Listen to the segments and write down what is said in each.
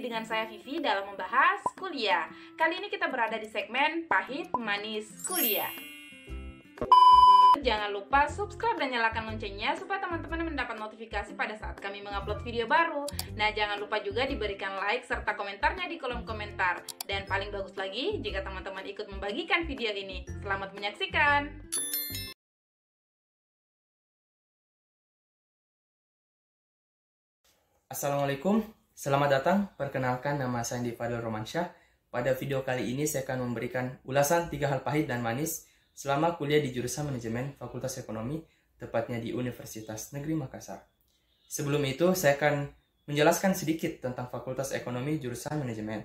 dengan saya Vivi dalam membahas kuliah. Kali ini kita berada di segmen Pahit Manis Kuliah. Jangan lupa subscribe dan nyalakan loncengnya supaya teman-teman mendapat notifikasi pada saat kami mengupload video baru. Nah, jangan lupa juga diberikan like serta komentarnya di kolom komentar. Dan paling bagus lagi jika teman-teman ikut membagikan video ini. Selamat menyaksikan. Assalamualaikum, selamat datang. Perkenalkan, nama saya Andi Fadil Romansyah. Pada video kali ini saya akan memberikan ulasan 3 hal pahit dan manis selama kuliah di jurusan manajemen Fakultas Ekonomi, tepatnya di Universitas Negeri Makassar. Sebelum itu, saya akan menjelaskan sedikit tentang Fakultas Ekonomi jurusan manajemen.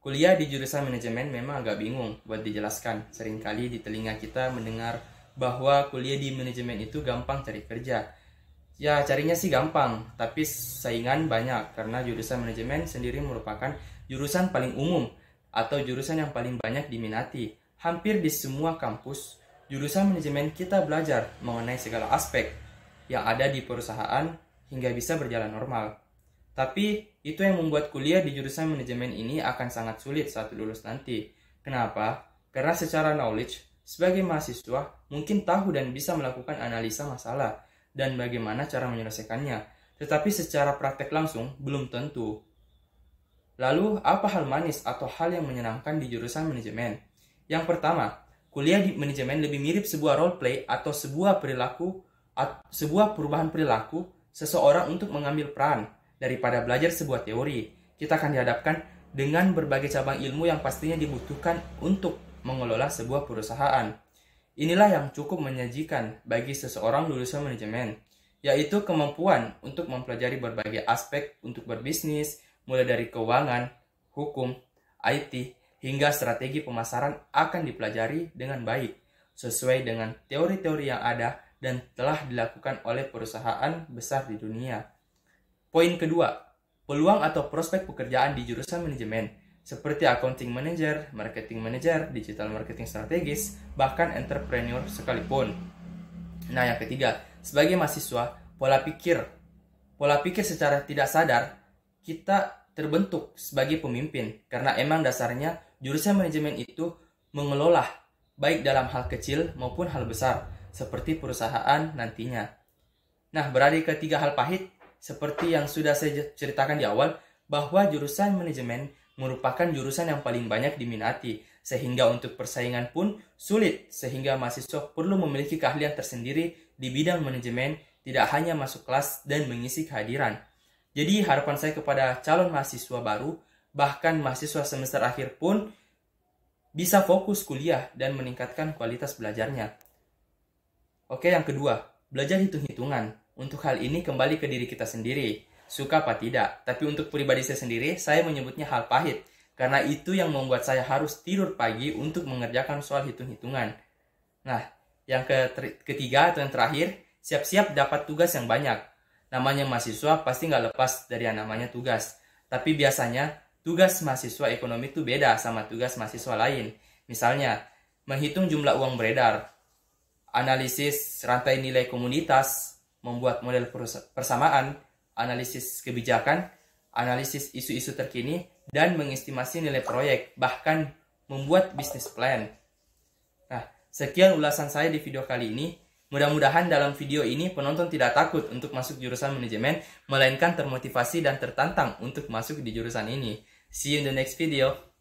Kuliah di jurusan manajemen memang agak bingung buat dijelaskan. Seringkali di telinga kita mendengar bahwa kuliah di manajemen itu gampang cari kerja. Ya, carinya sih gampang, tapi saingan banyak karena jurusan manajemen sendiri merupakan jurusan paling umum atau jurusan yang paling banyak diminati. Hampir di semua kampus, jurusan manajemen kita belajar mengenai segala aspek yang ada di perusahaan hingga bisa berjalan normal. Tapi itu yang membuat kuliah di jurusan manajemen ini akan sangat sulit saat lulus nanti. Kenapa? Karena secara knowledge, sebagai mahasiswa mungkin tahu dan bisa melakukan analisa masalah dan bagaimana cara menyelesaikannya. Tetapi secara praktek langsung belum tentu. Lalu, apa hal manis atau hal yang menyenangkan di jurusan manajemen? Yang pertama, kuliah di manajemen lebih mirip sebuah role play atau sebuah perubahan perilaku seseorang untuk mengambil peran daripada belajar sebuah teori. Kita akan dihadapkan dengan berbagai cabang ilmu yang pastinya dibutuhkan untuk mengelola sebuah perusahaan. Inilah yang cukup menyajikan bagi seseorang lulusan manajemen, yaitu kemampuan untuk mempelajari berbagai aspek untuk berbisnis, mulai dari keuangan, hukum, IT, hingga strategi pemasaran akan dipelajari dengan baik, sesuai dengan teori-teori yang ada dan telah dilakukan oleh perusahaan besar di dunia. Poin kedua, peluang atau prospek pekerjaan di jurusan manajemen, seperti accounting manager, marketing manager, digital marketing strategis, bahkan entrepreneur sekalipun. Nah, yang ketiga, sebagai mahasiswa, pola pikir secara tidak sadar kita terbentuk sebagai pemimpin karena emang dasarnya jurusan manajemen itu mengelola baik dalam hal kecil maupun hal besar seperti perusahaan nantinya. Nah, beralih ke 3 hal pahit seperti yang sudah saya ceritakan di awal, bahwa jurusan manajemen merupakan jurusan yang paling banyak diminati, sehingga untuk persaingan pun sulit, sehingga mahasiswa perlu memiliki keahlian tersendiri di bidang manajemen, tidak hanya masuk kelas dan mengisi kehadiran. Jadi harapan saya kepada calon mahasiswa baru, bahkan mahasiswa semester akhir pun bisa fokus kuliah dan meningkatkan kualitas belajarnya. Oke, yang kedua, belajar hitung-hitungan. Untuk hal ini kembali ke diri kita sendiri. Suka apa tidak, tapi untuk pribadi saya sendiri, saya menyebutnya hal pahit, karena itu yang membuat saya harus tidur pagi untuk mengerjakan soal hitung-hitungan. Nah, yang ketiga atau yang terakhir, siap-siap dapat tugas yang banyak. Namanya mahasiswa pasti nggak lepas dari yang namanya tugas, tapi biasanya tugas mahasiswa ekonomi itu beda sama tugas mahasiswa lain. Misalnya, menghitung jumlah uang beredar, analisis rantai nilai komoditas, membuat model persamaan, analisis kebijakan, analisis isu-isu terkini, dan mengestimasi nilai proyek, bahkan membuat bisnis plan. Nah, sekian ulasan saya di video kali ini. Mudah-mudahan dalam video ini penonton tidak takut untuk masuk jurusan manajemen, melainkan termotivasi dan tertantang untuk masuk di jurusan ini. See you in the next video.